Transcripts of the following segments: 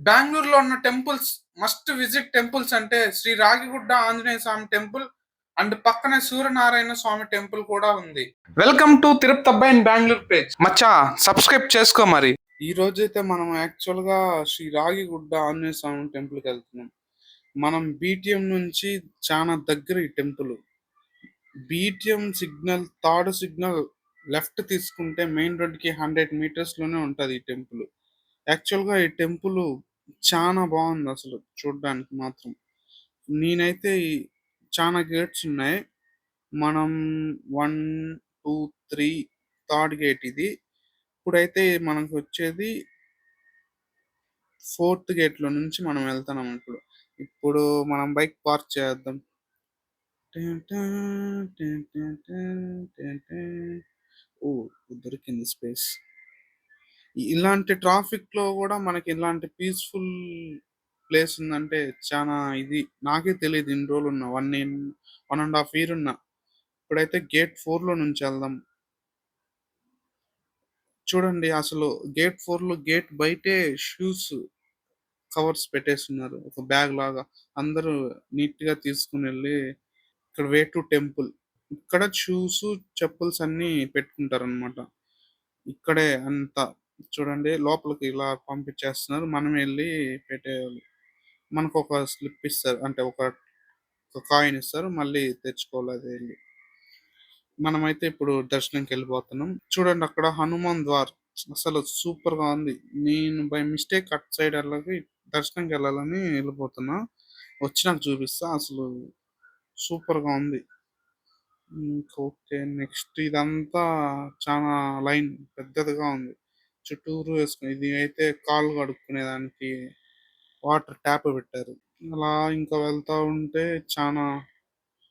బెంగుళూరులో ఉన్న temples, must visit temples అంటే శ్రీ రాగిగుడ్డ ఆంజనేయ స్వామి టెంపుల్ అండ్ పక్కనే సూర్యనారాయణ స్వామి టెంపుల్ కూడా ఉంది. వెల్కమ్ టు తిరుపతి అబ్బాయి in Bengaluru page. Maccha subscribe చేసుకో మరి. ఈ రోజైతే మనం యాక్చువల్ గా శ్రీ రాగిగుడ్డ ఆంజనేయ స్వామి టెంపుల్ కి వెళ్తున్నాం. మనం బీటీఎం నుంచి చాలా దగ్గర ఈ temple. BTM signal, third signal left తీసుకుంటే మెయిన్ రోడ్ కి 100 మీటర్స్ లోనే ఉంటది ఈ టెంపుల్. యాక్చువల్ గా ఈ టెంపుల్ చాలా బాగుంది అసలు చూడడానికి మాత్రం. నేనైతే చాలా గేట్స్ ఉన్నాయి. మనం 1, 2, 3 థర్డ్ గేట్ ఇది. ఇప్పుడైతే మనకు వచ్చేది 4th గేట్ లో నుంచి మనం వెళ్తున్నాం. ఇప్పుడు మనం బైక్ పార్క్ చేద్దాం. ఓ, దొరికింది స్పేస్. ఇలాంటి ట్రాఫిక్ లో కూడా మనకి ఇలాంటి పీస్ఫుల్ ప్లేస్ ఉందంటే చాలా ఇది. నాకే తెలియదు ఇన్ని రోజులు ఉన్నా, 1.5 year ఉన్నా. ఇప్పుడైతే గేట్ 4 లో నుంచి వెళ్దాం. చూడండి అసలు గేట్ 4 లో గేట్ బయటే షూస్ కవర్స్ పెట్టేస్తున్నారు, ఒక బ్యాగ్ లాగా. అందరూ నీట్ గా తీసుకుని వెళ్ళి ఇక్కడ వే టు టెంపుల్, ఇక్కడ షూస్ చెప్పుల్స్ అన్ని పెట్టుకుంటారు అనమాట. ఇక్కడే అంతా చూడండి, లోపలికి ఇలా పంపించేస్తున్నారు. మనం వెళ్ళి పెట్టేయాలి. మనకు ఒక స్లిప్ ఇస్తారు, అంటే ఒక కాయిన్ ఇస్తారు, మళ్ళీ తెచ్చుకోవాలి అది వెళ్ళి. మనమైతే ఇప్పుడు దర్శనంకి వెళ్ళిపోతున్నాం. చూడండి అక్కడ హనుమాన్ ద్వార్ అసలు సూపర్ గా ఉంది. నేను బై మిస్టేక్ అట్ సైడ్ వెళ్ళకి దర్శనంకి వెళ్ళాలని వెళ్ళిపోతున్నా. వచ్చి నాకు చూపిస్తా. అసలు సూపర్ గా ఉంది. ఓకే, నెక్స్ట్ ఇదంతా చాలా లైన్ పెద్దదిగా ఉంది, చుట్టూరు వేసుకుని. ఇది అయితే కాళ్ళు కడుక్కునేదానికి వాటర్ ట్యాప్ పెట్టారు. అలా ఇంకా వెళ్తా ఉంటే చాలా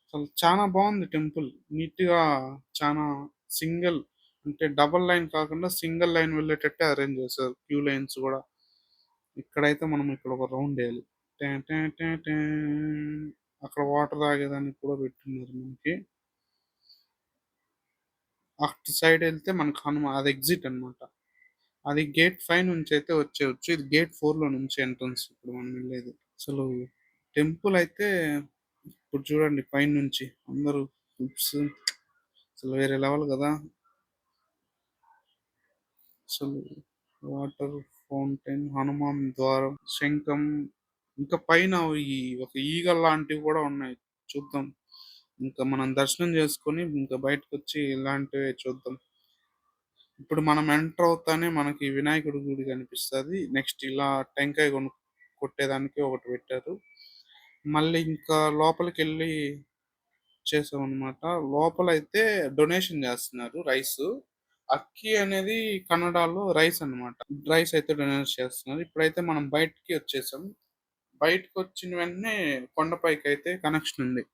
అసలు చాలా బాగుంది టెంపుల్. నీట్ గా చాలా సింగిల్, అంటే డబల్ లైన్ కాకుండా సింగిల్ లైన్ వెళ్ళేటట్టే అరేంజ్ చేశారు, క్యూ లైన్స్ కూడా. ఇక్కడైతే మనం ఇక్కడ ఒక రౌండ్ వేయాలి. Ten ten ten ten. అక్కడ వాటర్ తాగేదానికి కూడా పెట్టున్నారు మనకి. అటు సైడ్ వెళ్తే మనకు అది ఎగ్జిట్ అన్నమాట. అది గేట్ 5 నుంచి అయితే వచ్చేయచ్చు. ఇది గేట్ 4 లో నుంచి ఎంట్రన్స్ ఇప్పుడు మనం వెళ్ళేది. అసలు టెంపుల్ అయితే ఇప్పుడు చూడండి పైన నుంచి అందరూ క్లిప్స్, అసలు వేరే లెవెల్ కదా. అసలు వాటర్ ఫౌంటైన్, హనుమాన్ ద్వారం, శంఖం, ఇంకా పైన ఈ ఒక ఈగల్ లాంటివి కూడా ఉన్నాయి. చూద్దాం. ఇంకా మనం దర్శనం చేసుకొని ఇంకా బయటకు వచ్చి ఇలాంటివి చూద్దాం. ఇప్పుడు మనం ఎంటర్ అవుతానే మనకి వినాయకుడి గుడి కనిపిస్తుంది. నెక్స్ట్ ఇలా టెంకాయ కొట్టేదానికి ఒకటి పెట్టారు. మళ్ళీ ఇంకా లోపలికి వెళ్ళి చేసామన్నమాట. లోపల అయితే డొనేషన్ చేస్తున్నారు రైస్. అక్కి అనేది కన్నడలో రైస్ అన్నమాట. రైస్ అయితే డొనేట్ చేస్తున్నారు. ఇప్పుడైతే మనం బయటికి వచ్చేసాం. బయటకు వచ్చిన వెంటనే కొండపైకి అయితే కనెక్షన్ ఉంది.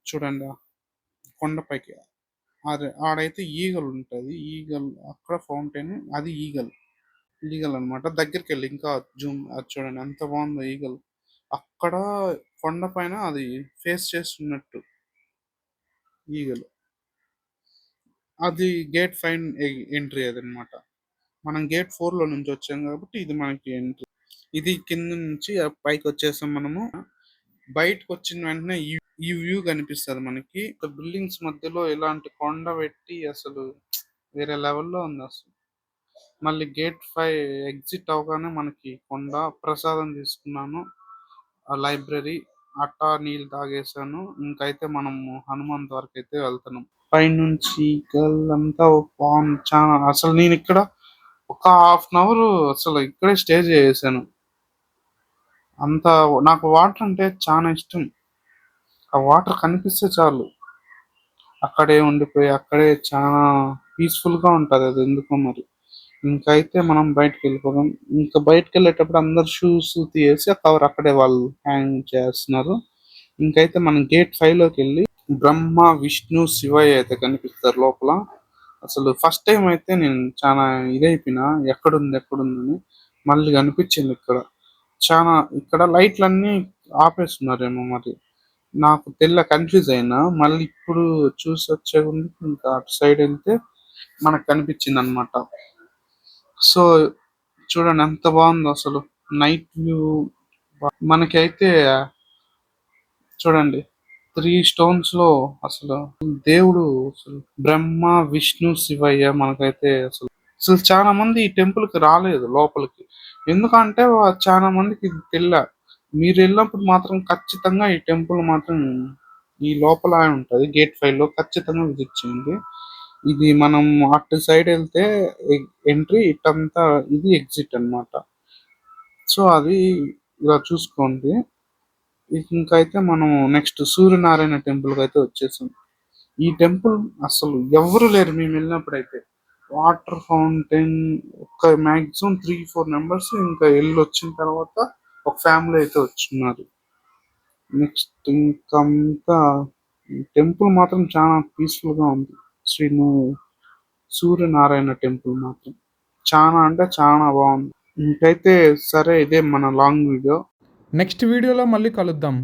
చూడండి కొండపైకి ఆడైతే ఈగల్ ఉంటది. ఈగల్ అక్కడ ఫౌంటైన్, అది ఈగల్ ఈగల్ అనమాట. దగ్గరికి వెళ్ళి ఇంకా జూమ్ అది చూడండి ఎంత బాగుందో ఈగల్. అక్కడ కొండ పైన అది ఫేస్ చేస్తున్నట్టు ఈగలు. అది గేట్ 5 ఎంట్రీ అదనమాట. మనం గేట్ 4 లో నుంచి వచ్చాం కాబట్టి ఇది మనకి ఎంట్రీ. ఇది కింద నుంచి పైకి వచ్చేసాం మనము. బయటకు వచ్చిన వెంటనే ఈ వ్యూ కనిపిస్తుంది మనకి. బిల్డింగ్స్ మధ్యలో ఇలాంటి కొండ పెట్టి అసలు వేరే లెవెల్లో ఉంది అసలు. మళ్ళీ గేట్ 5 ఎగ్జిట్ అవగానే మనకి కొండ. ప్రసాదం తీసుకున్నాను, ఆ లైబ్రరీ, అట్టా నీళ్ళు తాగేసాను. ఇంకైతే మనము హనుమాన్ ద్వారకి అయితే వెళ్తున్నాం. పైనుంచి అంతా బాగుంది చాలా. అసలు నేను ఇక్కడ ఒక 1/2 hour అసలు ఇక్కడే స్టే చేసాను. అంత నాకు వాటర్ అంటే చాలా ఇష్టం. ఆ వాటర్ కనిపిస్తే చాలు అక్కడే ఉండిపోయి అక్కడే చాలా పీస్ఫుల్ గా ఉంటది. అది ఎందుకో మరి. ఇంకైతే మనం బయటకు వెళ్ళిపోదాం. ఇంకా బయటకు వెళ్ళేటప్పుడు అందరు షూస్ తీసేసి ఆ కవర్ అక్కడే వాళ్ళు హ్యాంగ్ చేస్తున్నారు. ఇంకైతే మనం గేట్ 5 లోకి వెళ్ళి బ్రహ్మ, విష్ణు, శివయ్య అయితే కనిపిస్తారు లోపల. అసలు ఫస్ట్ టైం అయితే నేను చాలా ఇదైపోయినా, ఎక్కడుందని. మళ్ళీ కనిపించింది ఇక్కడ. చాలా ఇక్కడ లైట్లన్నీ ఆపేస్తున్నారేమో మరి, నాకు కన్ఫ్యూజ్ అయినా. మళ్ళీ ఇప్పుడు చూసి వచ్చే ఇంకా అటు సైడ్ వెళ్తే మనకు కనిపించింది అనమాట. సో చూడండి ఎంత బాగుందో అసలు నైట్ వ్యూ. మనకైతే చూడండి 3 స్టోన్స్ లో అసలు దేవుడు అసలు బ్రహ్మ విష్ణు శివయ్య మనకైతే అసలు అసలు చాలా మంది ఈ టెంపుల్ కి రాలేదు లోపలికి. ఎందుకంటే చాలా మందికి ఇది తెలియ. మీరు వెళ్ళినప్పుడు మాత్రం ఖచ్చితంగా ఈ టెంపుల్ మాత్రం ఈ లోపల ఉంటది గేట్ 5 లో ఖచ్చితంగా విజిట్ చేయండి. ఇది మనం అటు సైడ్ వెళ్తే ఎంట్రీ, ఇటంతా ఇది ఎగ్జిట్ అన్నమాట. సో అది ఇలా చూసుకోండి. ఇంకైతే మనం నెక్స్ట్ సూర్యనారాయణ టెంపుల్ కి అయితే వచ్చేసాం. ఈ టెంపుల్ అసలు ఎవరు లేరు మేము వెళ్ళినప్పుడైతే. వాటర్ ఫౌంటైన్ ఒక మాక్సిమం 3-4 మెంబర్స్ ఇంకా వెళ్ళి వచ్చిన తర్వాత ఒక ఫ్యామిలీ అయితే వచ్చిన్నారు. నెక్స్ట్ ఇంకంతా టెంపుల్ మాత్రం చాలా పీస్ఫుల్ గా ఉంది. సూర్యనారాయణ టెంపుల్ మాత్రం చాలా అంటే చాలా బాగుంది. ఇంకైతే సరే, ఇదే మన లాంగ్ వీడియో. నెక్స్ట్ వీడియోలో మళ్ళీ కలుద్దాం.